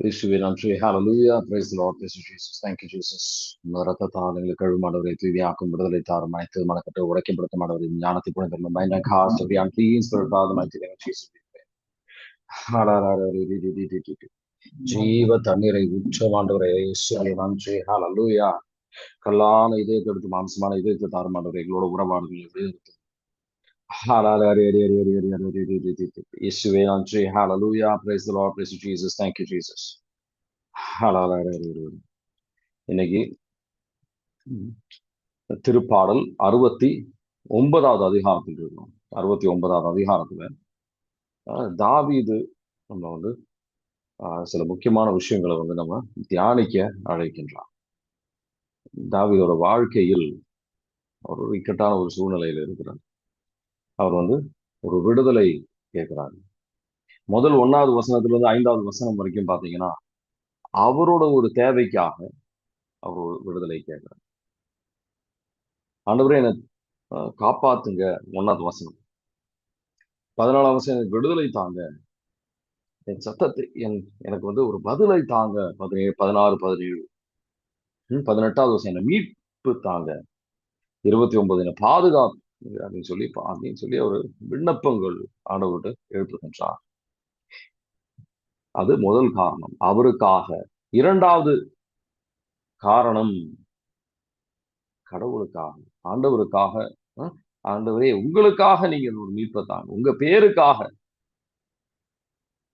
இயேசுவே நன்றி. Hallelujah. Praise the Lord. Praise you, Jesus. Thank you, Jesus. உமது ரத்தத்தால் எங்களுக்கு கழுவுமானவரை தூய்மையாக்கும் விடுதலை தாரும் அனைத்து மனக்கட்டு உடைக்கப்படுத்தமானவரை ஞானத்தை புனிதரும் mind and heart to be unclean spirit Father mighty name of Jesus. ஜீவ தண்ணீரை உச்சமாண்டவரை இயேசுவே நன்றி. Hallelujah. கல்லான இதயத்தை எடுத்து மாம்சமான இதயத்தை தாருமாண்டவரை எங்களோட உறவாடுகள் இயேசுவே நன்றி. Hallelujah. Praise the Lord. Praise you, Jesus. Thank you, Jesus. இன்னைக்கு திருப்பாடல் 69வது அதிகாரத்தில் இருக்கணும். 69வது அதிகாரத்துல தாவீது நம்ம வந்து சில முக்கியமான விஷயங்களை வந்து நம்ம தியானிக்க அழைக்கின்றார். தாவீதோட வாழ்க்கையில் ஒரு இக்கட்டான ஒரு சூழ்நிலையில இருக்கிறார். அவர் வந்து ஒரு விடுதலை கேட்கிறார். முதல் 1வது வசனத்துல இருந்து 5வது வசனம் வரைக்கும் பாத்தீங்கன்னா அவரோட ஒரு தேவைக்காக அவர் ஒரு விடுதலை கேட்கிறார். ஆண்டவரே என்னை காப்பாத்துங்க. 1வது வசனம். 14வது வசனம் எனக்கு விடுதலை தாங்க, என் சத்தத்தை எனக்கு வந்து ஒரு பதிலை தாங்க. 17 16 17 18வது வசனம் என்ன மீட்பு தாங்க. 29 என்ன பாதுகாப்பு அப்படின்னு சொல்லி ஒரு விண்ணப்பங்கள் ஆண்டவர்கிட்ட எழுப்புகின்றார். அது முதல் காரணம் அவருக்காக. 2வது காரணம் கடவுளுக்காக, ஆண்டவருக்காக. ஆண்டவரே உங்களுக்காக நீங்க ஒரு மீட்பை தாங்க, உங்க பேருக்காக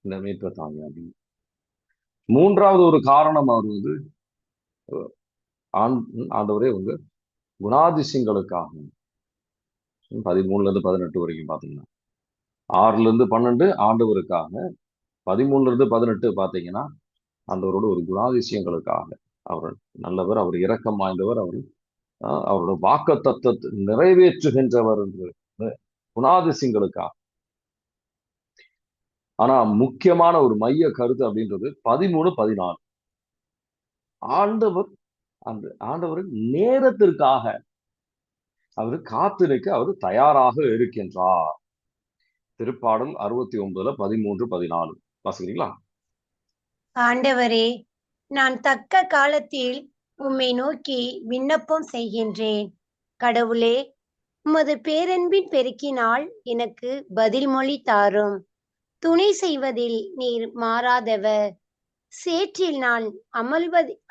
இந்த மீட்பை தாங்க அப்படின்னு. 3வது ஒரு காரணம் அவர் வந்து ஆண்டவரே உங்க குணாதிசயங்களுக்காக. 13ல இருந்து 18 வரைக்கும் பாத்தீங்கன்னா 6ல இருந்து 12 ஆண்டவருக்காக, 13ல இருந்து 18 பாத்தீங்கன்னா ஆண்டவரோட ஒரு குணாதிசயங்களுக்காக. அவர் நல்லவர், அவர் இரக்கம் வாய்ந்தவர், அவரோட வாக்கு தத்தத்தை நிறைவேற்றுகின்றவர் என்று குணாதிசயங்களுக்காக. ஆனா முக்கியமான ஒரு மைய கருத்து அப்படின்றது 13 14 ஆண்டவர் நேரத்திற்காக அவர் காத்து நிற்க அவர் தயாராக இருக்கின்றார். திருப்பாடல் 69ல 13 14 வாசிக்கிறீங்களா? ஆண்டவரே, நான் தக்க காலத்தில் உம்மை நோக்கி விண்ணப்பம் செய்கின்றேன். கடவுளே, உமது பேரன்பின் பெருக்கினால் எனக்கு பதில் மொழி தாரும். துணை செய்வதில் நீர் மாறாதவர். சேற்றில் நான்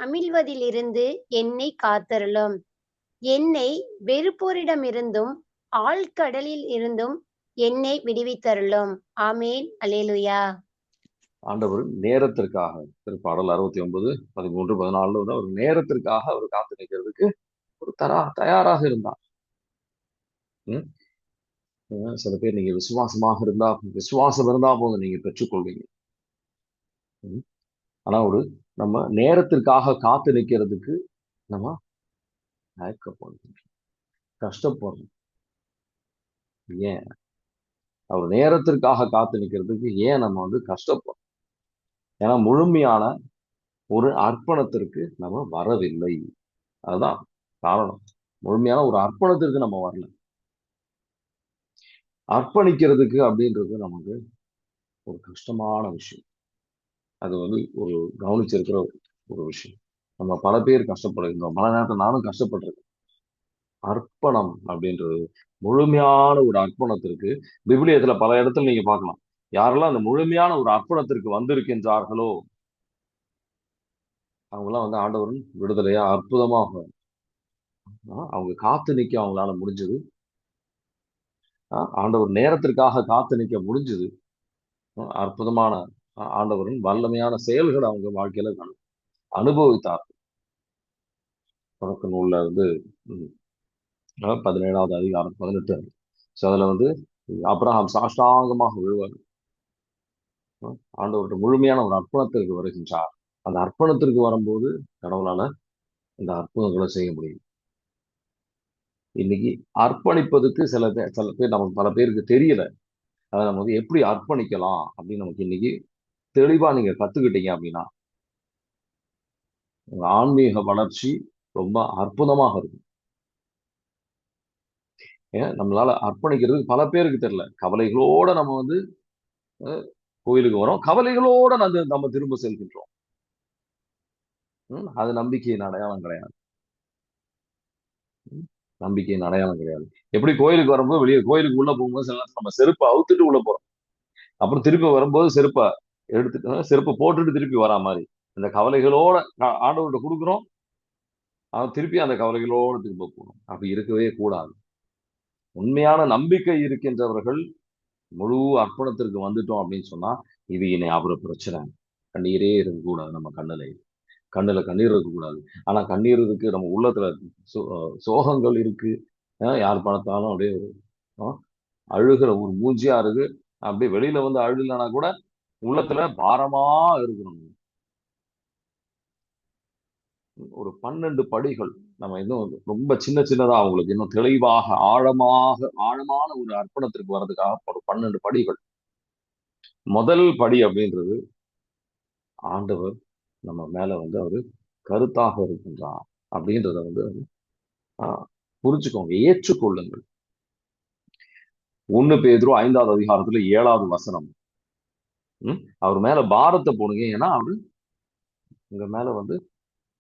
அமிழ்வதிலிருந்து என்னை காத்தருளும். என்னை வெறுப்போரிடமிருந்தும் ஆழ்கடலில் இருந்தும் என்னை விடுவித்தருளும். ஆமேன். அல்லேலூயா. ஆண்டவர் நேரத்திற்காக திருப்பாடல் 69 13 14 அவர் நேரத்திற்காக அவர் காத்து நிற்கிறதுக்கு ஒரு தயாராக இருந்தார். சில பேர் நீங்க விசுவாசமாக இருந்தா, விசுவாசம் இருந்தா போதும் நீங்க பெற்றுக்கொள்வீங்க. ஆனா நம்ம நேரத்திற்காக காத்து நிற்கிறதுக்கு நம்ம கஷ்டப்படுறோம். ஏன் அவர் நேரத்திற்காக காத்து நிற்கிறதுக்கு ஏன் நம்ம வந்து கஷ்டப்படுறோம்? ஏன்னா முழுமையான ஒரு அர்ப்பணத்திற்கு நம்ம வரவில்லை. அதுதான் காரணம். முழுமையான ஒரு அர்ப்பணத்திற்கு நம்ம வரல. அர்ப்பணிக்கிறதுக்கு அப்படின்றது நமக்கு ஒரு கஷ்டமான விஷயம். அது வந்து ஒரு கவனிச்சிருக்கிற ஒரு விஷயம். நம்ம பல பேர் கஷ்டப்படுகின்றோம். பல நேரத்தில் நானும் கஷ்டப்பட்டிருக்கேன். அர்ப்பணம் அப்படின்றது முழுமையான ஒரு அர்ப்பணத்திற்கு விவிலியத்துல பல இடத்துல நீங்க பார்க்கலாம். யாரெல்லாம் அந்த முழுமையான ஒரு அர்ப்பணத்திற்கு வந்திருக்கின்றார்களோ அவங்கெல்லாம் வந்து ஆண்டவரின் விடுதலையா அற்புதமாக அவங்க காத்து நிற்க அவங்களால முடிஞ்சது. ஆண்டவர் நேரத்திற்காக காத்து நிற்க முடிஞ்சது. அற்புதமான ஆண்டவரின் வல்லமையான செயல்களை அவங்க வாழ்க்கையில அனுபவித்தார். தொடக்க நூல்ல வந்து 17வது அதிகாரம் 18 அதுல வந்து ஆபிரகாம் சாஷ்டாங்கமாக விழுவார். ஆண்டவர்கிட்ட முழுமையான ஒரு அர்ப்பணத்திற்கு வருகின்றார். அந்த அர்ப்பணத்திற்கு வரும்போது கடவுளால இந்த அற்புதங்களை செய்ய முடியும். இன்னைக்கு அர்ப்பணிப்பதுக்கு சில பேர் நமக்கு பல பேருக்கு தெரியல. அதை நம்ம வந்து எப்படி அர்ப்பணிக்கலாம் அப்படின்னு நமக்கு இன்னைக்கு தெளிவா நீங்க கத்துக்கிட்டீங்க அப்படின்னா உங்க ஆன்மீக வளர்ச்சி ரொம்ப அற்புதமாக இருக்கும். ஏன் நம்மளால அர்ப்பணிக்கிறதுக்கு பல பேருக்கு தெரியல. கவலைகளோட நம்ம வந்து கோயிலுக்கு வரோம், கவலைகளோட நம்ம திரும்ப செல்கின்றோம். அது நம்பிக்கையின் அடையாளம் கிடையாது. ம், நம்பிக்கையின் அடையாளம் கிடையாது. எப்படி கோயிலுக்கு வரும்போது வெளியே கோயிலுக்கு உள்ள போகும்போது சில நேரத்துல நம்ம செருப்பை அவுத்துட்டு உள்ள போறோம். அப்புறம் திருப்பி வரும்போது செருப்பை எடுத்துட்டு செருப்பை போட்டுட்டு திருப்பி வரா மாதிரி இந்த கவலைகளோட ஆண்டவர்கிட்ட கொடுக்குறோம். அவன் திருப்பி அந்த கவலைகளோடு திரும்ப போகணும். அப்படி இருக்கவே கூடாது. உண்மையான நம்பிக்கை இருக்கின்றவர்கள் முழு அர்ப்பணத்திற்கு வந்துட்டோம் அப்படின்னு சொன்னா, இது இனி அவரு பிரச்சனை. கண்ணீரே இருக்கக்கூடாது நம்ம கண்ணுல கண்ணீர் இருக்கக்கூடாது. ஆனா கண்ணீர் இருக்கு, நம்ம உள்ளத்துல சோகங்கள் இருக்கு. யார் பார்த்தாலும் அப்படியே அஹ் அழுகிற ஒரு மூஞ்சியா இருக்கு. அப்படியே வெளியில வந்து அழுகலைன்னா கூட உள்ளத்துல பாரமா இருக்கணும். ஒரு 12 படிகள் நம்ம இன்னும் ரொம்ப சின்ன சின்னதா அவங்களுக்கு இன்னும் தெளிவாக ஆழமான ஒரு அர்ப்பணத்திற்கு வர்றதுக்காக ஒரு 12 படிகள். முதல் படி அப்படின்றது ஆண்டவர் நம்ம மேல வந்து அவரு கருத்தாக இருக்கின்றார் அப்படின்றத வந்து ஆஹ், புரிஞ்சுக்கோங்க, ஏற்றுக்கொள்ளுங்கள். 1 பேதுரு 5வது அதிகாரத்துல 7வது வசனம். அவர் மேல பாரத்தை போடுங்க, ஏன்னா அவரு உங்க மேல வந்து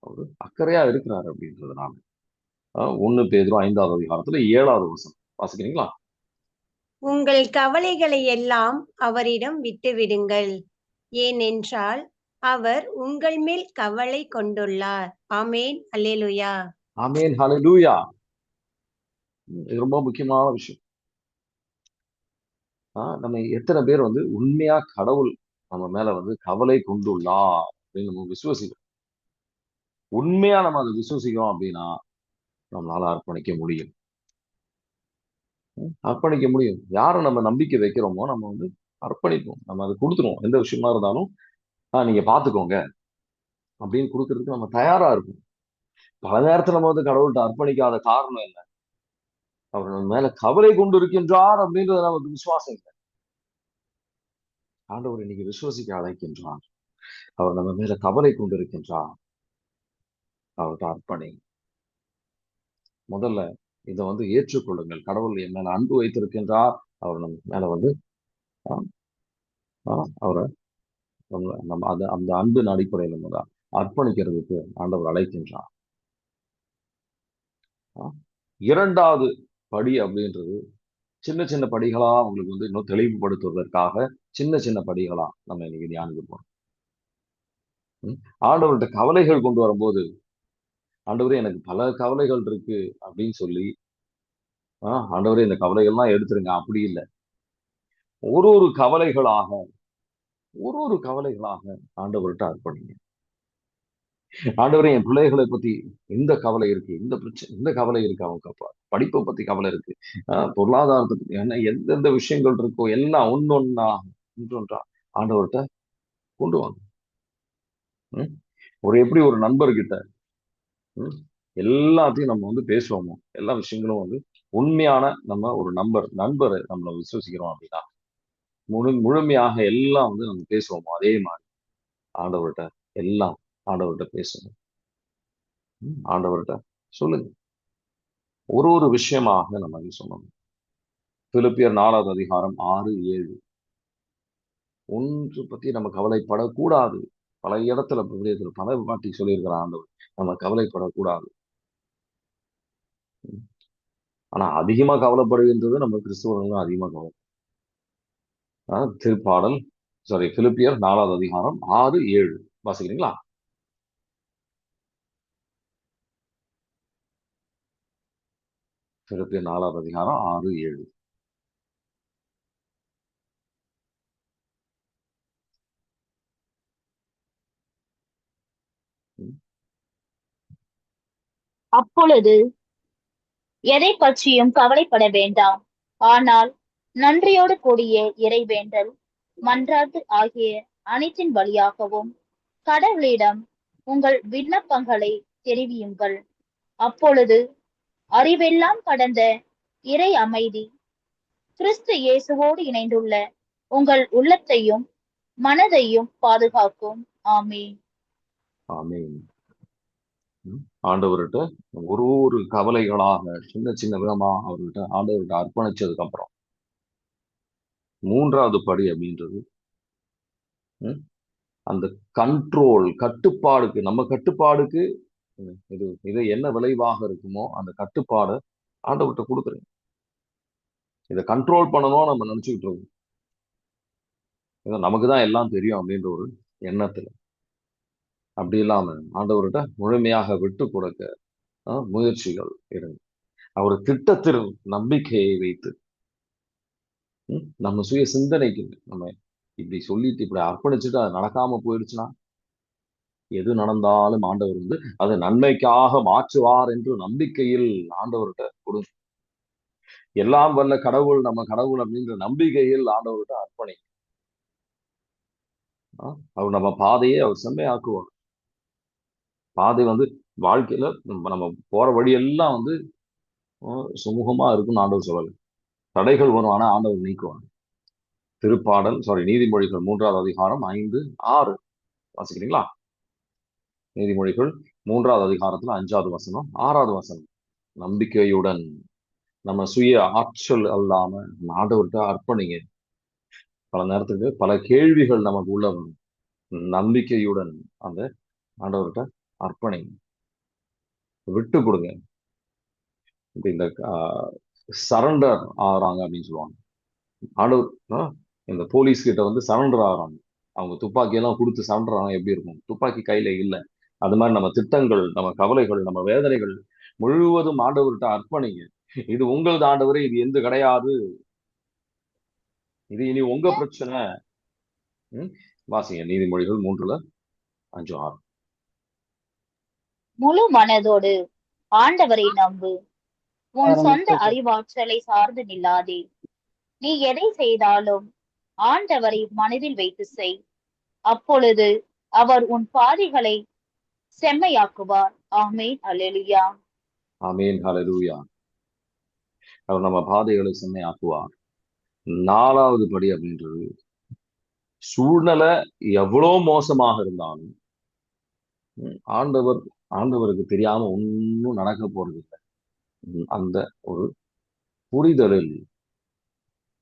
அவரு அக்கறையா இருக்கிறார் அப்படின்றதுனால. 1 பேதுரு 5வது அதிகாரத்துல 7வது வசனம் வாசிக்கிறீங்களா? உங்கள் கவலைகளை எல்லாம் அவரிடம் விட்டுவிடுங்கள், ஏனென்றால் அவர் உங்கள் மேல் கவலை கொண்டுள்ளார். ஆமேன், அல்லேலூயா. ஆமேன், ஹalleluya. இது ரொம்ப முக்கியமான விஷயம். நம்ம எத்தனை பேர் வந்து உண்மையா கடவுள் நம்ம மேல வந்து கவலை கொண்டுள்ளார் அப்படின்னு நம்ம விசுவசிக்கிறோம். உண்மையா நம்ம அதை விசுவசிக்கிறோம் அப்படின்னா நம்மளால அர்ப்பணிக்க முடியும். அர்ப்பணிக்க முடியும். யாரை நம்ம நம்பிக்கை வைக்கிறோமோ நம்ம வந்து அர்ப்பணிப்போம். நம்ம அதை கொடுத்துருவோம். எந்த விஷயமா இருந்தாலும் நீங்க பாத்துக்கோங்க அப்படின்னு கொடுக்கறதுக்கு நம்ம தயாரா இருக்கும். பல நேரத்துல நம்ம வந்து கடவுள்கிட்ட அர்ப்பணிக்காத காரணம் என்ன? அவர் நம்ம மேல கவலை கொண்டு இருக்கின்றார் அப்படின்றது நமக்கு விசுவாசம் இல்லை. ஆண்டவர் இன்னைக்கு விசுவசிக்க அழைக்கின்றார். அவர் நம்ம மேல கவலை கொண்டு இருக்கின்றார். அவர்கிட்ட அர்ப்பணி. முதல்ல இதை வந்து ஏற்றுக்கொள்ளுங்கள். கடவுள் என் மேல அன்பு வைத்திருக்கின்றார். அவர் நம்ம மேல வந்து ஆஹ் அவரை நம்ம அந்த அன்பின் அடிப்படையில் நம்ம தான் அர்ப்பணிக்கிறதுக்கு ஆண்டவர் அழைக்கின்றார். இரண்டாவது படி அப்படின்றது சின்ன சின்ன படிகளா உங்களுக்கு வந்து இன்னும் தெளிவுபடுத்துவதற்காக சின்ன சின்ன படிகளா நம்ம இன்னைக்கு தியானிக்க போறோம். ஆண்டவர்கிட்ட கவலைகள் கொண்டு வரும்போது, ஆண்டவரே எனக்கு பல கவலைகள் இருக்கு அப்படின்னு சொல்லி ஆண்டவரே இந்த கவலைகள்லாம் எடுத்துருங்க அப்படி இல்லை. ஒரு ஒரு கவலைகளாக ஆண்டவர்கிட்ட அர்ப்பணிங்க. ஆண்டவரே என் பிள்ளைகளை பத்தி இந்த கவலை இருக்கு, இந்த பிரச்சனை, இந்த கவலை இருக்கு, அவங்க படிப்பை பத்தி கவலை இருக்கு, பொருளாதாரத்தை பத்தி என்ன எந்தெந்த விஷயங்கள் இருக்கோ எல்லாம் ஒன்றொன்றா ஆண்டவர்கிட்ட கொண்டு வாங்க. எப்படி ஒரு நண்பர்கிட்ட எல்லாத்தையும் நம்ம வந்து பேசுவோமோ, எல்லா விஷயங்களும் வந்து உண்மையான நம்ம ஒரு நண்பரை நம்மளை விசுவசிக்கிறோம் அப்படின்னா முழுமையாக எல்லாம் வந்து நம்ம பேசுவோமோ, அதே மாதிரி ஆண்டவர்கிட்ட எல்லாம் ஆண்டவர்கிட்ட பேசணும். ஆண்டவர்கிட்ட சொல்லுங்க. ஒரு ஒரு விஷயமாக நம்ம சொல்லணும். பிலிப்பியர் 4வது அதிகாரம் 6, 7. ஒன்று பத்தி நம்ம கவலைப்படக்கூடாது. பல இடத்துல பல வாட்டி சொல்லியிருக்கிற ஆண்டவர் நம்ம கவலைப்படக்கூடாது. ஆனா அதிகமா கவலைப்படுகின்றது நம்ம கிறிஸ்துவர்கள் தான் அதிகமா கவலை. திருப்பாடல் பிலிப்பியர் 4வது அதிகாரம் 6, 7 வாசிக்கிறீங்களா? பிலிப்பியர் 4வது அதிகாரம் 6, 7. அப்பொழுது எதை பற்றியும் கவலைப்பட வேண்டாம், ஆனால் நன்றியோடு கூடிய இறைவேண்டல் மன்றாட்டு ஆகிய அனைத்தின் வழியாகவும் கடவுளிடம் உங்கள் விண்ணப்பங்களை தெரிவியுங்கள். அப்பொழுது அறிவெல்லாம் கடந்த இறை அமைதி கிறிஸ்து இயேசுவோடு இணைந்துள்ள உங்கள் உள்ளத்தையும் மனதையும் பாதுகாக்கும். ஆமீன். ஆமீன். ஆண்டவர்கிட்ட ஒரு ஒரு கவலைகளாக சின்ன சின்ன விதமா ஆண்டவர்கிட்ட அர்ப்பணிச்சதுக்கு அப்புறம் 3வது படி அப்படின்றது அந்த கண்ட்ரோல், கட்டுப்பாடுக்கு, நம்ம கட்டுப்பாடுக்கு இது என்ன விளைவாக இருக்குமோ அந்த கட்டுப்பாடை ஆண்டவர்கிட்ட கொடுத்துருங்க. இதை கண்ட்ரோல் பண்ணணும் நம்ம நினைச்சுக்கிட்டு இருக்கோம். நமக்கு தான் எல்லாம் தெரியும் அப்படின்ற ஒரு எண்ணத்துல. அப்படி இல்லாம ஆண்டவர்கிட்ட முழுமையாக விட்டு கொடுக்க முயற்சிகள் இருங்க. அவர் திட்டத்தில் நம்பிக்கையை வைத்து நம்ம சுய சிந்தனைக்கு நம்ம இப்படி சொல்லிட்டு இப்படி அர்ப்பணிச்சுட்டு அது நடக்காம போயிடுச்சுன்னா, எது நடந்தாலும் ஆண்டவர் வந்து அதை நன்மைக்காக மாற்றுவார் என்று நம்பிக்கையில் ஆண்டவர்கிட்ட கொடுங்க. எல்லாம் வல்ல கடவுள் நம்ம கடவுள் அப்படின்ற நம்பிக்கையில் ஆண்டவர்கிட்ட அர்ப்பணி. அவர் நம்ம பாதையை அவர் செம்மையாக்குவார். பாதை வந்து வாழ்க்கையில நம்ம போற வழியெல்லாம் வந்து சுமூகமா இருக்கும்னு ஆண்டவர் சொல்லலை. தடைகள் வரும், ஆனா ஆண்டவர் நீக்குவார். திருப்பாடல் நீதிமொழிகள் 3வது அதிகாரம் 5, 6 வாசிக்கிறீங்களா? நீதிமொழிகள் 3வது அதிகாரத்துல 5வது வசனம் 6வது வசனம். நம்பிக்கையுடன் நம்ம சுய ஆற்றல் அல்லாம ஆண்டவர்கிட்ட அர்ப்பணிங்க. பல நேரத்துக்கு பல கேள்விகள் நமக்கு உள்ள வரும். நம்பிக்கையுடன் அந்த ஆண்டவர்கிட்ட அர்ப்பணிங்க, விட்டு கொடுங்க. இந்த சரண்டர் ஆகுறாங்க அப்படின்னு சொல்லுவாங்க. ஆண்டவர் இந்த போலீஸ் கிட்ட வந்து சரண்டர் ஆகுறாங்க. அவங்க துப்பாக்கியெல்லாம் கொடுத்து சரண்டர் ஆகும், எப்படி இருக்கும்? துப்பாக்கி கையில இல்லை. அது மாதிரி நம்ம திட்டங்கள், நம்ம கவலைகள், நம்ம வேதனைகள் முழுவதும் ஆண்டவர்கிட்ட அர்ப்பணிங்க. இது உங்களது ஆண்டவரே, இது எந்த கிடையாது, இது இனி உங்க பிரச்சனை. வாசிங்க நீதிமொழிகள் 3:5-6. முழு மனதோடு ஆண்டவரை நம்பு, உன் சொந்த அறிவாற்றலை சார்ந்து நில்லாதே. நீ எதை செய்தாலும் ஆண்டவரை மனதில் வைத்து செய், அப்பொழுது அவர் உன் பாதைகளை செம்மையாக்குவார். ஆமேன், அல்லேலூயா. ஆமேன், ஹல்லேலூயா. அவர் நம்ம பாதைகளை செம்மையாக்குவார். 4வது படி அப்படின்றது, சூழ்நிலை எவ்வளவு மோசமாக இருந்தாலும் ஆண்டவருக்கு தெரியாம ஒன்னும் நடக்க போறது இல்லை. அந்த ஒரு புரிதலில்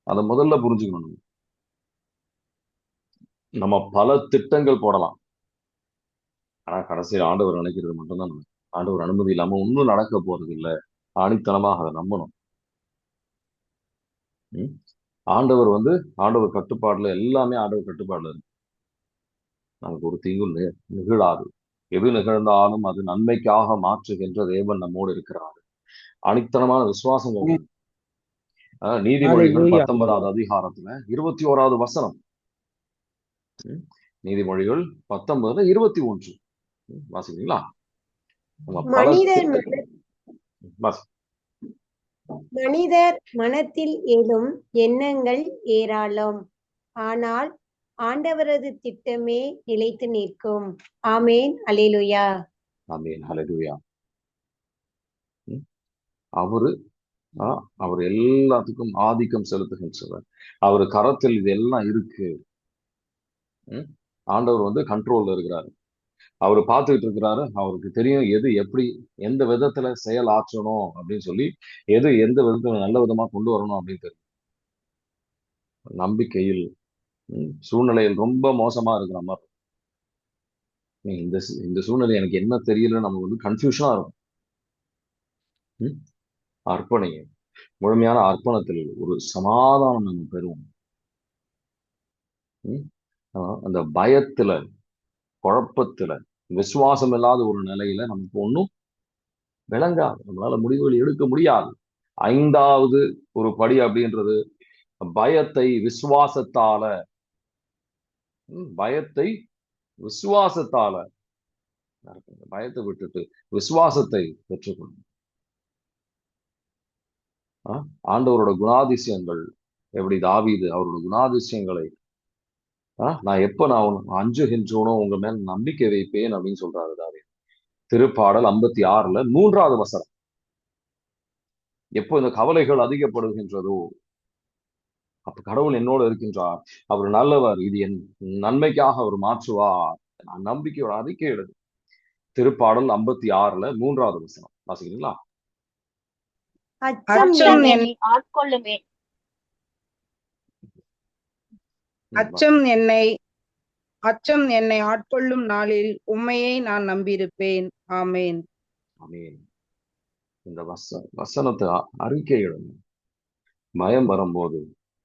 அதை முதல்ல புரிஞ்சுக்கணும். நம்ம பல திட்டங்கள் போடலாம், ஆனா கடைசியில் ஆண்டவர் நினைக்கிறது மட்டும்தான் நம்ம. ஆண்டவர் அனுமதி இல்லாம ஒன்னும் நடக்க போறது இல்லை. ஆணித்தனமாக அதை நம்பணும். ஆண்டவர் கட்டுப்பாடுல, எல்லாமே ஆண்டவர் கட்டுப்பாடுல இருக்கு. நமக்கு ஒரு தீங்கும் நிகழாது. எது நிகழ்ந்தாலும் அது நன்மைக்காக மாற்றுகின்ற தேவன் நம்மோடு இருக்கிறார். அணித்தனமான விசுவாசம். நீதிமொழிகள் 19வது அதிகாரத்துல 21வது வசனம். நீதிமொழிகள் 19:21 வாசிக்கிறீங்களா? மனிதர் மனத்தில் எழும் எண்ணங்கள் ஏராளம், ஆனால் ஆண்டவரது திட்டமே நிலைத்து நிற்கும். ஆமேன், அல்லேலூயா. ஆமேன், ஹல்லேலூயா. அவர் எல்லாத்துக்கும் ஆதிக்கம் செலுத்துகின்றவர். அவர் கரத்தில் இது எல்லாம் இருக்கு. ஆண்டவர் வந்து கண்ட்ரோல்ல இருக்கிறாரு. அவர் பார்த்துக்கிட்டு இருக்கிறாரு. அவருக்கு தெரியும் எது எப்படி எந்த விதத்துல செயல் ஆற்றணும் அப்படின்னு சொல்லி, எது எந்த விதத்துல நல்ல விதமா கொண்டு வரணும் அப்படின்னு தெரியும். நம்பிக்கையில் சூழ்நிலையில் ரொம்ப மோசமா இருக்கிற மாதிரி, இந்த சூழ்நிலை எனக்கு என்ன தெரியல, நமக்கு வந்து கன்ஃபியூஷனா இருக்கும். அர்ப்பணிங்க. முழுமையான அர்ப்பணத்தில் ஒரு சமாதானம் நம்ம பெறுவோம். அந்த பயத்துல, குழப்பத்துல, விசுவாசம் இல்லாத ஒரு நிலையில நமக்கு ஒன்றும் விளங்காது. நம்மளால முடிவுகள் எடுக்க முடியாது. 5வது ஒரு படி அப்படின்றது பயத்தை விசுவாசத்தால பயத்தை விட்டுட்டு விசுவாசத்தை பெற்றுக்கொள்ளும். ஆண்டவரோட குணாதிசயங்கள் எப்படி, தாவீது அவரோட குணாதிசயங்களை நான் நான் அஞ்சுகின்றோனோ உங்க மேல நம்பிக்கை வைப்பேன் அப்படின்னு சொல்றாரு தாவீது. திருப்பாடல் 56ல 3வது வசனம். எப்போ இந்த கவலைகள் அதிகப்படுகின்றதோ அப்ப கடவுள் என்னோட இருக்கின்றார், அவர் நல்லவர், இது என் நன்மைக்காக அவர் மாற்றுவார், நம்பிக்கையோட அறிக்கை எழுது. திருப்பாடல் 56ல 3வது வசனம் வாசிக்கிறீங்களா? அச்சம் என்னை அச்சம் என்னை ஆட்கொள்ளும் நாளில் உம்மையே நான் நம்பியிருப்பேன். ஆமேன். ஆமென். இந்த வசனத்தை அறிக்கையிடணும். பயம் வரும்போது,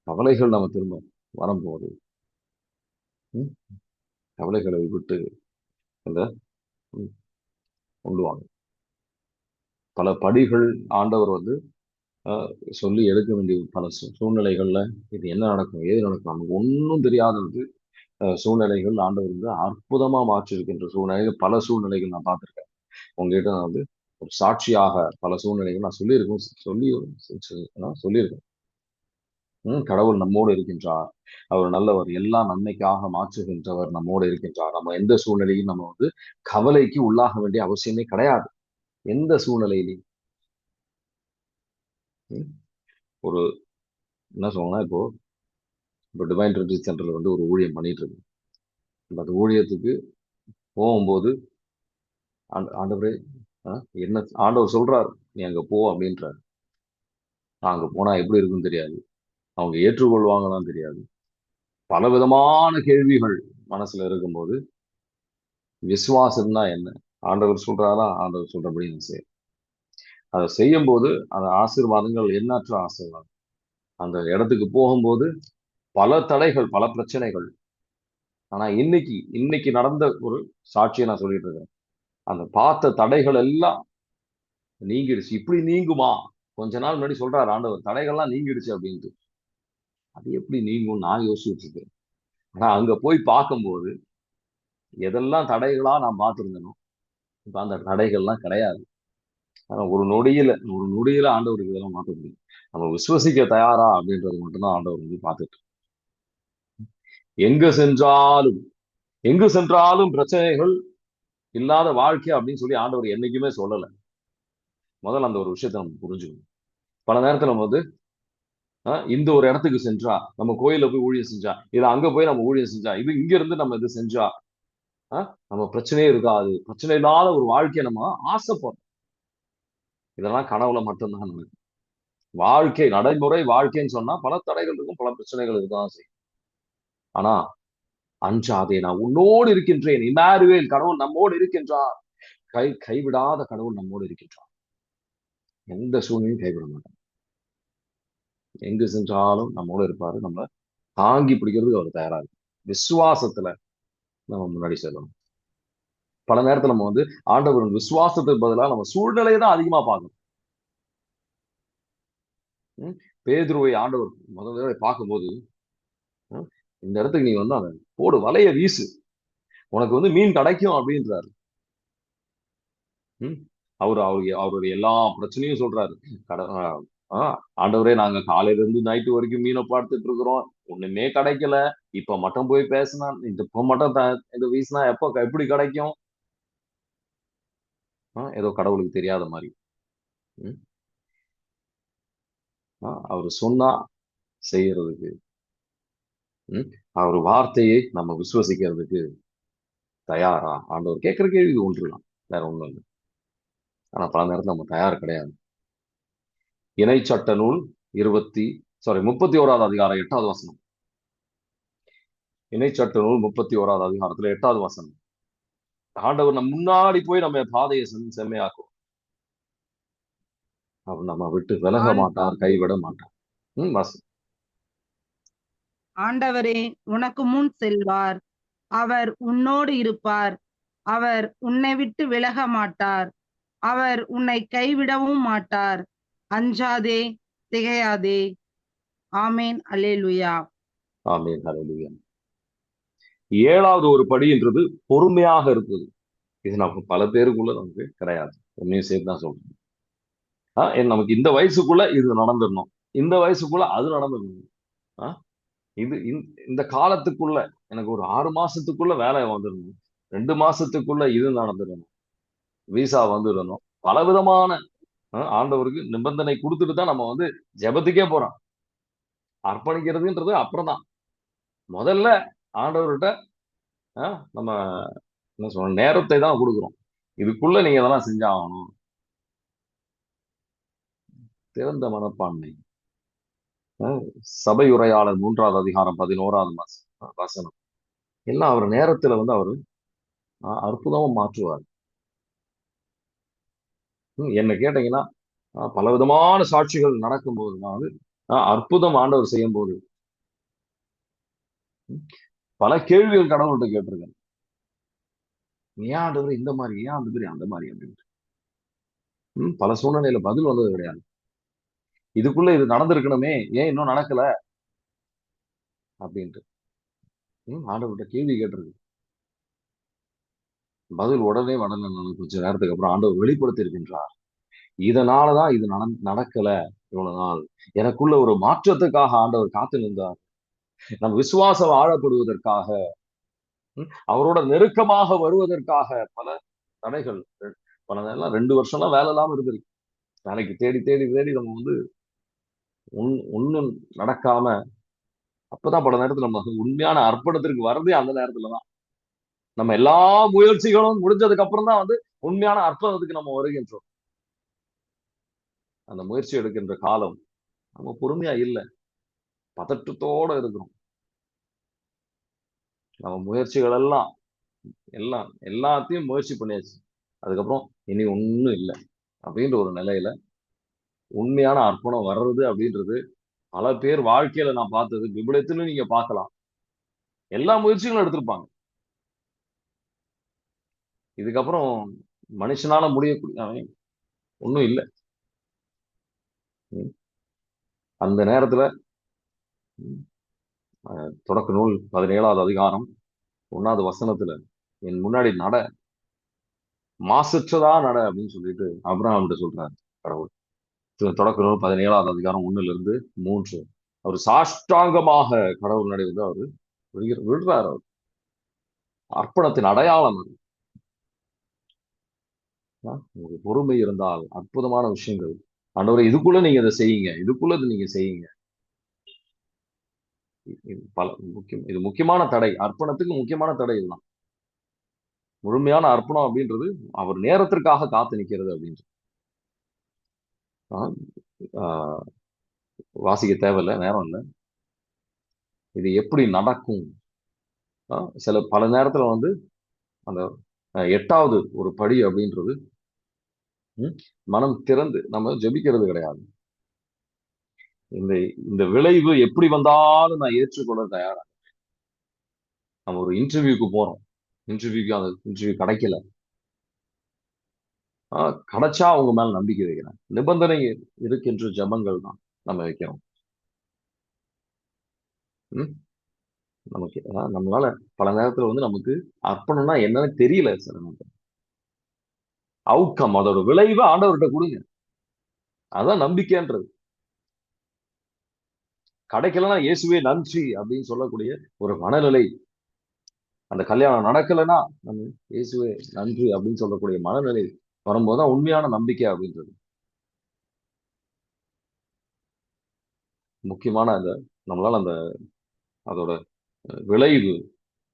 கவலைகள் நம்ம திரும்ப வரும்போது, ம், கவலைகளை விட்டு இந்த ம், கொண்டு வாங்க. பல படிகள் ஆண்டவர் வந்து சொல்லி எடுக்க வேண்டிய பல சூழ்நிலைகள்ல இது என்ன நடக்கும், ஏது நடக்கும், நமக்கு ஒன்றும் தெரியாதது. சூழ்நிலைகள் ஆண்டவர் வந்து அற்புதமா மாற்றிருக்கின்ற சூழ்நிலைகள், பல சூழ்நிலைகள் நான் பார்த்திருக்கேன். உங்ககிட்ட நான் வந்து ஒரு சாட்சியாக பல சூழ்நிலைகள் நான் சொல்லியிருக்கேன். கடவுள் நம்மோடு இருக்கின்றார். அவர் நல்லவர். எல்லா நன்மைக்காக மாற்றுகின்றவர் நம்மோடு இருக்கின்றார். நம்ம எந்த சூழ்நிலையும் நம்ம வந்து கவலைக்கு உள்ளாக வேண்டிய அவசியமே கிடையாது. எந்த சூழ்நிலையிலையும் ம், ஒரு என்ன சொல்லணும்னா, இப்போ டிவைன் ரிட்ரீட் சென்டர்ல வந்து ஒரு ஊழியம் பண்ணிட்டு இருக்கு. அந்த ஊழியத்துக்கு போகும்போது ஆண்டவரே, என்ன ஆண்டவர் சொல்றாரு, நீ அங்க போ அப்படின்றாரு. நான் அங்க போனா எப்படி இருக்குன்னு தெரியாது. அவங்க ஏற்றுக்கொள்வாங்களான்னு தெரியாது. பல விதமான கேள்விகள் மனசுல இருக்கும்போது, விசுவாசம்னா என்ன? ஆண்டவர் சொல்றாரா? ஆண்டவர் சொல்றபடி நான் செய்யணும். அதை செய்யும் போது அந்த ஆசீர்வாதங்கள் எண்ணற்ற ஆசீர்வாதம். அந்த இடத்துக்கு போகும்போது பல தடைகள், பல பிரச்சனைகள். ஆனா இன்னைக்கு இன்னைக்கு நடந்த ஒரு சாட்சியை நான் சொல்லிட்டு இருக்கேன். அந்த பார்த்த தடைகள் எல்லாம் நீங்கிடுச்சு. இப்படி நீங்குமா? கொஞ்ச நாள் முன்னாடி சொல்றாரு ஆண்டவர், தடைகள்லாம் நீங்கிடுச்சு அப்படின்ட்டு. அது எப்படி நீங்கும் நான் யோசிச்சுட்டு இருக்கேன். ஆனா அங்க போய் பார்க்கும்போது எதெல்லாம் தடைகளா நான் பார்த்திருந்தேனோ இப்ப அந்த தடைகள்லாம் கிடையாது. ஆனா ஒரு நொடியில ஆண்டவருக்கு இதெல்லாம் மாற்ற முடியும். நம்ம விசுவசிக்க தயாரா அப்படின்றது மட்டும்தான் ஆண்டவர் வந்து பார்த்துட்டு. எங்க சென்றாலும் எங்கு சென்றாலும் பிரச்சனைகள் இல்லாத வாழ்க்கை அப்படின்னு சொல்லி ஆண்டவர் என்னைக்குமே சொல்லல. முதல்ல அந்த ஒரு விஷயத்தை நம்ம புரிஞ்சுக்கணும். பல நேரத்துல நம்ம வந்து இந்த ஒரு இடத்துக்கு சென்றா, நம்ம கோயில போய் ஊழியம் செஞ்சா, இது அங்க போய் நம்ம ஊழியம் செஞ்சா, இது இங்க இருந்து நம்ம இது செஞ்சா நம்ம பிரச்சனையே இருக்காது, பிரச்சனை இல்லாத ஒரு வாழ்க்கையை நம்ம ஆசைப்படுறோம். இதெல்லாம் கனவுல மட்டும்தான் நமக்கு. வாழ்க்கை நடைமுறை வாழ்க்கைன்னு சொன்னா பல தடைகள் இருக்கும், பல பிரச்சனைகள் இருக்கதான் செய்யும். ஆனா அஞ்சாதே, நான் உன்னோடு இருக்கின்றேன். இம்மானுவேல், கடவுள் நம்மோடு இருக்கின்றார். கைவிடாத கடவுள் நம்மோடு இருக்கின்றார். எந்த சூழ்நிலையும் கைவிட மாட்டார். எங்கு சென்றாலும் நம்மோடு இருப்பாரு. நம்ம தாங்கி பிடிக்கிறதுக்கு அவர் தயாரா இருக்கு. விசுவாசத்துல நம்ம முன்னாடி செல்லணும். பல நேரத்துல நம்ம வந்து ஆண்டவர் விசுவாசத்துக்கு பதிலாக நம்ம சூழ்நிலையை தான் அதிகமா பார்க்கணும். பேதுருவை ஆண்டவர் முதல்ல பார்க்கும்போது, இந்த இடத்துக்கு நீ வந்து அவன் போடு, வலைய வீசு, உனக்கு வந்து மீன் கிடைக்கும் அப்படின்றாரு. அவருடைய எல்லா பிரச்சனையும் சொல்றாரு. ஆண்டவரே, நாங்க காலையில இருந்து நைட்டு வரைக்கும் மீனை பார்த்துட்டு இருக்கிறோம், ஒண்ணுமே கிடைக்கல. இப்ப மட்டும் போய் பேசினா, இப்ப மட்டும் இது வீசினா எப்படி கிடைக்கும்? ஏதோ கடவுளுக்கு தெரியாத மாதிரி. அவர் சொன்னா செய்யறதுக்கு, அவர் வார்த்தையை நம்ம விசுவசிக்கிறதுக்கு தயாரா? ஆண்டவர் கேட்கிற கேள்வி ஒன்றுதான், வேற ஒண்ணும் இல்லை. ஆனா பல நேரத்தில் நம்ம தயார் கிடையாது. இணைச்சட்ட நூல் 31வது அதிகாரம் 8வது வசனம். இணைச்சட்ட நூல் 31வது அதிகாரத்துல 8வது வசனம். ஆண்டவர் நம்ம முன்னாடி போய் நம்ம பாதையை செம்மையாக்கும். அவர் நம்ம விட்டு விலக மாட்டார், கைவிட மாட்டார். ஆண்டவரே உனக்கு முன் செல்வார், அவர் உன்னோடு இருப்பார், அவர் உன்னை விட்டு விலக மாட்டார், அவர் உன்னை கைவிடவும் மாட்டார். அஞ்சாதே, திகையாதே. ஆமேன். அல்லேலூயா. ஆமேன். அல்லேலூயா. 7வது ஒரு படின்றது பொறுமையாக இருக்குது. இது நமக்கு பல பேருக்குள்ள நமக்கு கிடையாது. உண்மையை சேர்த்து தான் சொல்றேன். நமக்கு இந்த வயசுக்குள்ள இது நடந்துடணும், இந்த வயசுக்குள்ள அது நடந்துடணும். இது இந்த காலத்துக்குள்ள எனக்கு ஒரு 6 மாசத்துக்குள்ள வேலை வந்துடணும், 2 மாசத்துக்குள்ள இது நடந்துடணும், விசா வந்துடணும். பல விதமான ஆண்டவருக்கு நிபந்தனை கொடுத்துட்டு தான் நம்ம வந்து ஜெபத்துக்கே போறோம். அர்ப்பணிக்கிறதுன்றது அப்புறம் தான். முதல்ல ஆண்டவர்கிட்ட நம்ம என்ன சொல்றோம், நேரத்தை தான் கொடுக்குறோம். இதுக்குள்ள நீங்க இதெல்லாம் செஞ்சாகணும். திறந்த மனப்பான்மை. சபை உரையாளர் 3வது அதிகாரம் 11வது வசனம். எல்லாம் அவர் நேரத்துல வந்து அவர் அற்புதமா மாற்றுவார். என்ன கேட்டீங்கன்னா பல விதமான சாட்சிகள் நடக்கும்போது நான் வந்து அற்புதம் ஆண்டவர் செய்யும் போது பல கேள்விகள் கடவுள்கிட்ட கேட்டிருக்கேன். ஏன் ஆண்டவர் இந்த மாதிரி, ஏன் அந்த மாதிரி அந்த மாதிரி அப்படின்ட்டு. பல சூழ்நிலையில பதில் வந்தது கிடையாது. இதுக்குள்ள இது நடந்திருக்கணுமே, ஏன் இன்னும் நடக்கல அப்படின்ட்டு ஆண்டவர்கிட்ட கேள்வி கேட்டிருக்கு. பதில் உடனே வரல. கொஞ்ச நேரத்துக்கு அப்புறம் ஆண்டவர் வெளிப்படுத்தி இருக்கின்றார். இதனாலதான் இது நடக்கல இவ்வளவு நாள். எனக்குள்ள ஒரு மாற்றத்துக்காக ஆண்டவர் காத்து நின்றார். நம் விசுவாசம் ஆழப்படுவதற்காக, அவரோட நெருக்கமாக வருவதற்காக பல தடைகள். பல நேரம் 2 வருஷம்லாம் வேலை இல்லாம இருந்திருக்கு. வேலைக்கு தேடி தேடி தேடி நம்ம வந்து ஒன்னும் நடக்காம, அப்பதான் பல நேரத்துல நம்ம உண்மையான அர்ப்பணத்திற்கு வர்றதே அந்த நேரத்துலதான். நம்ம எல்லா முயற்சிகளும் முடிஞ்சதுக்கு அப்புறம் தான் வந்து உண்மையான அர்ப்பணத்துக்கு நம்ம வருகின்றோம். அந்த முயற்சி எடுக்கின்ற காலம் நம்ம பொறுமையா இல்லை, பதற்றத்தோட இருக்கிறோம். நம்ம முயற்சிகள் எல்லாம் எல்லாத்தையும் முயற்சி பண்ணியாச்சு. அதுக்கப்புறம் இனி ஒண்ணும் இல்லை அப்படின்ற ஒரு நிலையில உண்மையான அர்ப்பணம் வர்றது அப்படின்றது பல பேர் வாழ்க்கையில நான் பார்த்தது விபரீதத்திலும் நீங்க பார்க்கலாம். எல்லா முயற்சிகளும் எடுத்திருப்பாங்க. இதுக்கப்புறம் மனுஷனால முடியக்கூடிய ஒண்ணும் இல்லை. அந்த நேரத்துல தொடக்க நூல் 17வது அதிகாரம் 1வது வசனத்துல என் முன்னாடி நட, மாசற்றதா நட அப்படின்னு சொல்லிட்டு அப்ரஹாம் சொல்றாரு கடவுள். தொடக்க நூல் 17வது அதிகாரம் 1-3. அவர் சாஷ்டாங்கமாக கடவுள் நடைபெற்று அவரு விடுறாரு. அவர் அர்ப்பணத்தின் அடையாளம் அது. உங்களுக்கு பொறுமை இருந்தால் அற்புதமான விஷயங்கள். ஆண்டவரே இதுக்குள்ள நீங்க இதை செய்யுங்க, இதுக்குள்ள நீங்க செய்யுங்க. இது முக்கியமான தடை. அர்ப்பணத்துக்கு முக்கியமான தடை இதுதான். முழுமையான அர்ப்பணம் அப்படின்றது அவர் நேரத்திற்காக காத்து நிக்கிறது அப்படின்றது வாசிக்க தேவையில்லை, நேரம் இல்லை. இது எப்படி நடக்கும்? பல நேரத்துல வந்து அந்த 8வது ஒரு படி அப்படின்றது மனம் திறந்து நம்ம ஜெபிக்கிறது கிடையாது. இந்த இந்த விளைவு எப்படி வந்தாலும் நான் ஏற்றுக்கொள்ள தயாரா. நம்ம ஒரு இன்டர்வியூக்கு போறோம். அந்த இன்டர்வியூ கிடைக்கல. கிடைச்சா அவங்க மேல நம்பிக்கை வைக்கிறேன். நிபந்தனை இருக்கின்ற ஜபங்கள் தான் நம்ம வைக்கிறோம். நமக்கு நம்மளால பல நேரத்துல வந்து நமக்கு அர்ப்பணம்னா என்னன்னு தெரியல. சில நேரத்தில் அவுட்கம், அதோட விளைவை ஆண்டவர்கிட்ட கொடுங்க. அதான் நம்பிக்கைன்றது. கிடைக்கலன்னா இயேசுவே நன்றி அப்படின்னு சொல்லக்கூடிய ஒரு மனநிலை. அந்த கல்யாணம் நடக்கலைன்னா நம்ம இயேசுவே நன்றி அப்படின்னு சொல்லக்கூடிய மனநிலை வரும்போதுதான் உண்மையான நம்பிக்கை அப்படின்றது. முக்கியமான அந்த நம்மளால அந்த அதோட விளைவு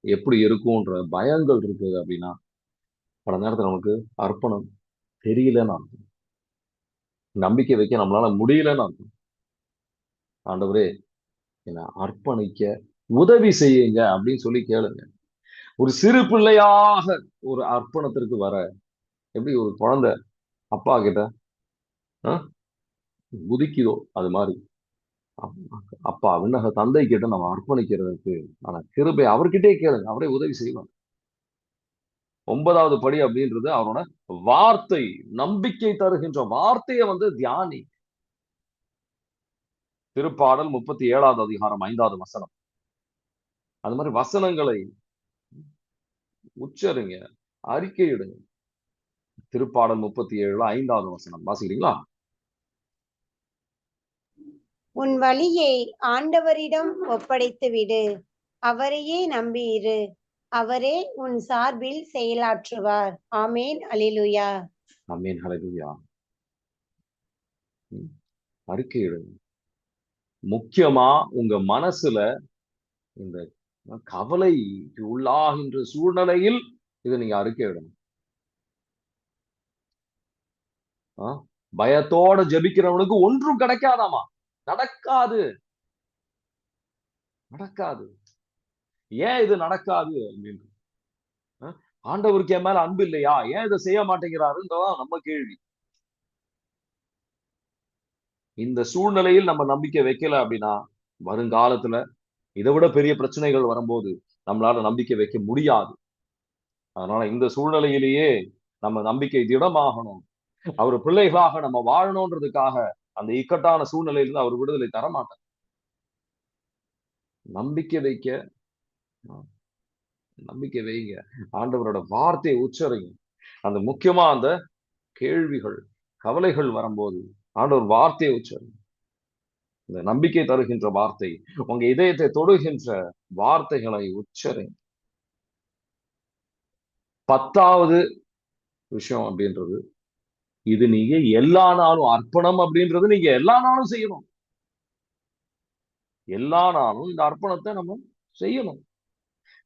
எப்படி இருக்கும்ன்ற பயங்கள் இருக்குது அப்படின்னா பல நேரத்தில் நமக்கு அர்ப்பணம் தெரியலன்னு அர்த்தம். நம்பிக்கை வைக்க நம்மளால முடியலன்னு அர்த்தம். ஆண்டவரே என்னை அர்ப்பணிக்க உதவி செய்யுங்க அப்படின்னு சொல்லி கேளுங்க. ஒரு சிறு பிள்ளையாக ஒரு அர்ப்பணத்திற்கு வர எப்படி ஒரு குழந்தை அப்பா கிட்ட குதிக்குதோ அது மாதிரி அப்பா விண்ணக தந்தை கிட்ட நம்ம அர்ப்பணிக்கிறதுக்கு ஆனா கிருபை அவர்கிட்டே கேளுங்க, அவரே உதவி செய்வார். 9வது படி அப்படின்றது அவரோட வார்த்தை, நம்பிக்கை தருகின்ற வார்த்தையை வந்து தியானி. திருப்பாடல் 37வது அதிகாரம் 5வது வசனம். அது மாதிரி வசனங்களை உச்சரிங்க, அறிக்கையிடுங்க. திருப்பாடல் 37 5வது வசனம் வாசிக்கிறீங்களா? உன் வழியை ஆண்டவரிடம் ஒப்படைத்து விடு, அவரையே நம்பியிரு, அவரே உன் சார்பில் செயலாற்றுவார். ஆமேன் அல்லேலூயா. ஆமேன் அல்லேலூயா. அறிக்கையிடுங்க. முக்கியமா உங்க மனசுல இந்த கவலைக்கு உள்ளாகின்ற சூழ்நிலையில் இதை நீங்க அறிக்கையிடணும். பயத்தோட ஜெபிக்கிறவனுக்கு ஒன்றும் கிடைக்காதாமா. நடக்காது. ஏன் இது நடக்காது அப்படின்னு. ஆண்டவருக்கு என் மேல அன்பு இல்லையா, ஏன் இதை செய்ய மாட்டேங்கிறாருன்றதான் நம்ம கேள்வி. இந்த சூழ்நிலையில் நம்ம நம்பிக்கை வைக்கல அப்படின்னா வருங்காலத்துல இதை விட பெரிய பிரச்சனைகள் வரும்போது நம்மளால நம்பிக்கை வைக்க முடியாது. அதனால இந்த சூழ்நிலையிலேயே நம்ம நம்பிக்கை திடமாகணும். அவர் பிள்ளைகளாக நம்ம வாழணுன்றதுக்காக அந்த இக்கட்டான சூழ்நிலையிலிருந்து அவர் விடுதலை தரமாட்டார். நம்பிக்கை வைங்க, ஆண்டவரோட வார்த்தையை உச்சரிங்க. அந்த முக்கியமா அந்த கேள்விகள் கவலைகள் வரும்போது ஆண்டவர் வார்த்தையை உச்சரிங்க. இந்த நம்பிக்கை தருகின்ற வார்த்தை, உங்க இதயத்தை தொடுகின்ற வார்த்தைகளை உச்சரிங்க. 10வது விஷயம் அப்படின்றது, இது நீங்க எல்லா நாளும் அர்ப்பணம் அப்படின்றது நீங்க எல்லா நாளும் செய்யணும். எல்லா நாளும் இந்த அர்ப்பணத்தை நம்ம செய்யணும்.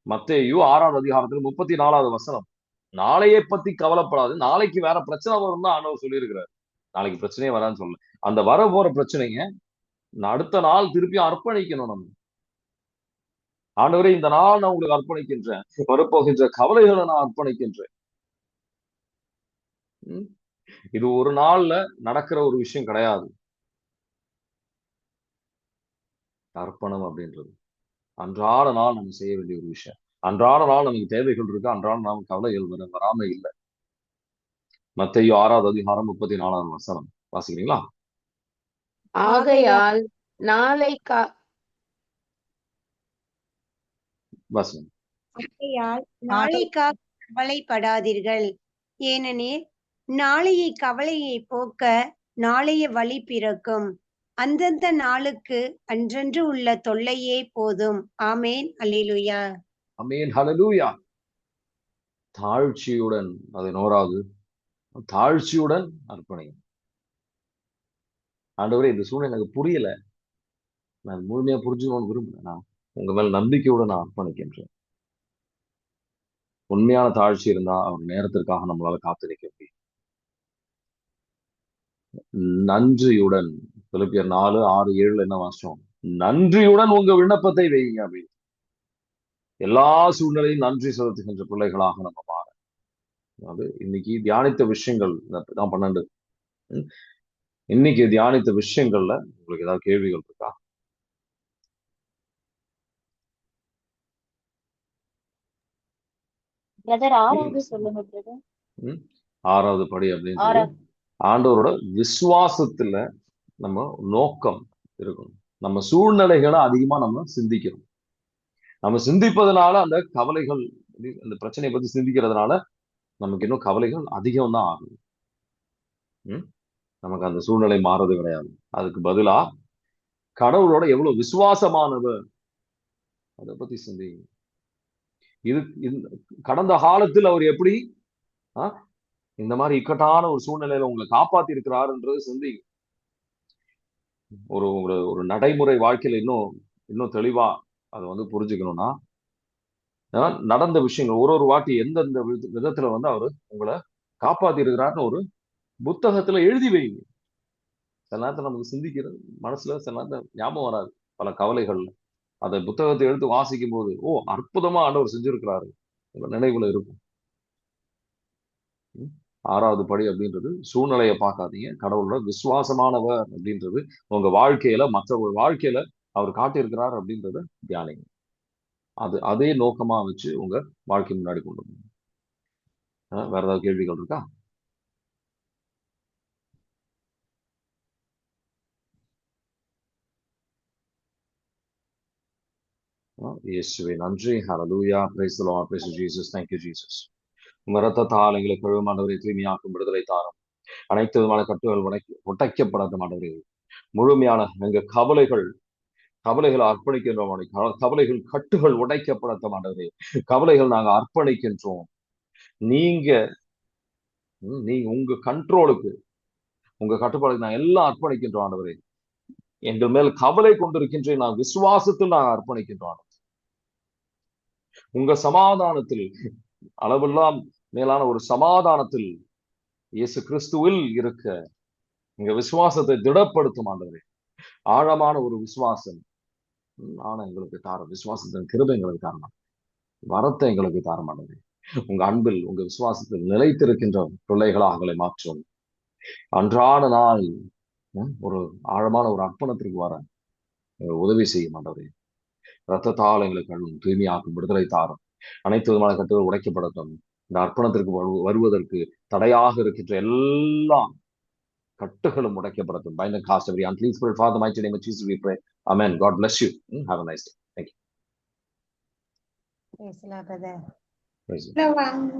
மத்தேயு 6வது அதிகாரத்துல 34வது வசனம், நாளையை பத்தி கவலைப்படாது, நாளைக்கு வேற பிரச்சனை வரும் தான் ஆண்டவர் சொல்லியிருக்கிறார். நாளைக்கு பிரச்சனையே வரான்னு சொல்லல. அந்த வர போற பிரச்சனைங்க அடுத்த நாள் திருப்பி அர்ப்பணிக்கணும். நம்ம ஆண்டவரே இந்த நாள் நான் உங்களுக்கு அர்ப்பணிக்கின்றேன், வரப்போகின்ற கவலைகளை நான் அர்ப்பணிக்கின்றேன். இது ஒரு நாள்ல நடக்கிற ஒரு விஷயம் கிடையாது. அர்ப்பணம் அப்படின்றது அன்றாட நாள் நம்ம செய்ய வேண்டிய ஒரு விஷயம். அன்றாட நாள் நமக்கு தேவைகள் இருக்கு, அன்றாட நாள் கவலைகள் வராம இல்லை. மத்தேயு 6வது அதிகாரம் 34வது வசனம் வாசிக்கிறீங்களா? ஆகையால் நாளை வசனம். ஆகையால் நாளைக்காக கவலைப்படாதீர்கள், ஏனெனில் நாளைய கவலையை போக்க நாளைய வழி பிறக்கும். அந்தந்த நாளுக்கு அன்றன்று உள்ள தொல்லையே போதும். ஆமேன், அல்லேலூயா. ஆமென், ஹல்லேலூயா. தாழ்ச்சியுடன், அது 11வது, தாழ்ச்சியுடன் அர்ப்பணிங்க. ஆண்டவரே இந்த சூழ்நிலை எனக்கு புரியல, நான் முழுமையா புரிஞ்சுக்கணும்னு விரும்புறேன், நான் உங்க மேல் நம்பிக்கையோட நான் அர்ப்பணிக்கின்றேன். உண்மையான தாழ்ச்சி இருந்தா அவர் நேரத்திற்காக நம்மளால காத்து நிற்க முடியும். நன்றியுடன், பிலிப்பியர் 4, 6, 7 என்ன வாசம், நன்றியுடன் உங்க விண்ணப்பத்தை வைங்க அப்படின்னு. எல்லா சூழ்நிலையும் நன்றி செலுத்துகின்ற பிள்ளைகளாக நம்ம மாற. அது இன்னைக்கு தியானித்த விஷயங்கள் தான் 12. இன்னைக்கு தியானித்த விஷயங்கள்ல உங்களுக்கு ஏதாவது கேள்விகள் இருக்கா? பிரதர் 6வது சொல்லுங்க பிரதர். 6வது படி அப்படின்றது ஆண்டவரோட விசுவாசத்துல நம்ம நோக்கம் இருக்கணும். நம்ம சூழ்நிலைகளை அதிகமா நம்ம சிந்திக்கணும். நம்ம சிந்திப்பதனால அந்த கவலைகள், அந்த பிரச்சனையை பத்தி சிந்திக்கிறதுனால நமக்கு இன்னும் கவலைகள் அதிகம் தான் ஆகுது. நமக்கு அந்த சூழ்நிலை மாறது கிடையாது. அதுக்கு பதிலா கடவுளோட எவ்வளவு விசுவாசமானவர் அதை பத்தி சிந்திங்க. இது கடந்த காலத்தில் அவர் எப்படி இந்த மாதிரி இக்கட்டான ஒரு சூழ்நிலையில உங்களை காப்பாத்தி இருக்கிறாருன்றது சிந்திங்க. ஒரு ஒரு நடைமுறை வாழ்க்கையில இன்னும் தெளிவா அதை வந்து புரிஞ்சுக்கணும்னா, நடந்த விஷயங்கள் ஒரு வாட்டி எந்தெந்த விதத்துல வந்து அவரு உங்களை காப்பாத்தி இருக்கிறாருன்னு ஒரு புத்தகத்துல எழுதி வைங்க. சில நேரத்துல நமக்கு சிந்திக்கிறது மனசுல சில நேரத்துல ஞாபகம் வராது, பல கவலைகள்ல. அதை புத்தகத்தை எடுத்து வாசிக்கும் போது அற்புதமா ஆண்டவர் செஞ்சிருக்கிறாரு நினைவுல இருக்கும். 6வது படி அப்படின்றது சூழ்நிலையை பார்க்காதீங்க, கடவுளோட விசுவாசமானவர் அப்படின்றது உங்க வாழ்க்கையில மற்றவங்க வாழ்க்கையில அவர் காட்டியிருக்கிறார் அப்படின்றத தியானிங்க. அதே நோக்கமா வச்சு உங்க வாழ்க்கை முன்னாடி கொண்டு போங்க. வேற ஏதாவது கேள்விகள் இருக்கா? இயேசுவே நன்றி, hallelujah, praise the lord, praise Jesus, thank you Jesus. உங்க இரத்தத்தால் எங்களை கழுவும் ஆண்டவரே, தூய்மையாக்கும், விடுதலை தாரும், அனைத்து விதமான கட்டுகள் உடைக்கப்படாத ஆண்டவரே, முழுமையான எங்க கவலைகள் அர்ப்பணிக்கின்றோம். கவலைகள் கட்டுகள் உடைக்கப்படாத ஆண்டவரே, கவலைகள் நாங்க அர்ப்பணிக்கின்றோம். நீங்க உங்க கண்ட்ரோலுக்கு, உங்க கட்டுப்பாடுக்கு நாங்க எல்லாம் அர்ப்பணிக்கின்றோம் ஆண்டவரே. எங்கள் மேல் கவலை கொண்டிருக்கின்ற நான் விசுவாசத்தில் நாங்கள் அர்ப்பணிக்கின்றோம். உங்க சமாதானத்தில், அளவெல்லாம் மேலான ஒரு சமாதானத்தில் இயேசு கிறிஸ்துவில் இருக்க எங்க விசுவாசத்தை திடப்படுத்தும் ஆண்டவரே. ஆழமான ஒரு விசுவாசம், ஆனா எங்களுக்கு தாரும், விசுவாசத்தின் கிருபை எங்களுக்கு தாரணும், வரத்தை எங்களுக்கு தாரமானது. உங்க அன்பில் உங்க விசுவாசத்தில் நிலைத்திருக்கின்ற பிள்ளைகளாக எங்களை மாற்றும். அன்றாட நாள் ஒரு ஆழமான ஒரு அர்ப்பணத்திற்கு வர உதவி செய்ய மாட்டவரே. ரத்தத்தால் எங்களை கண்ணும் தூய்மையாக்கும், விடுதலை தாரும். அனைத்து விதமான கட்டுகள் உடைக்கப்படட்டும். இந்த அர்ப்பணத்திற்கு வருவதற்கு தடையாக இருக்கின்ற எல்லா கட்டுகளும் உடைக்கப்படட்டும். Bind and cast every unclean spirit, Father, mighty name of Jesus we pray. Amen. God bless you. Have a nice day. Thank you. பேசலாம் brother. Praise the Lord. வாங்க.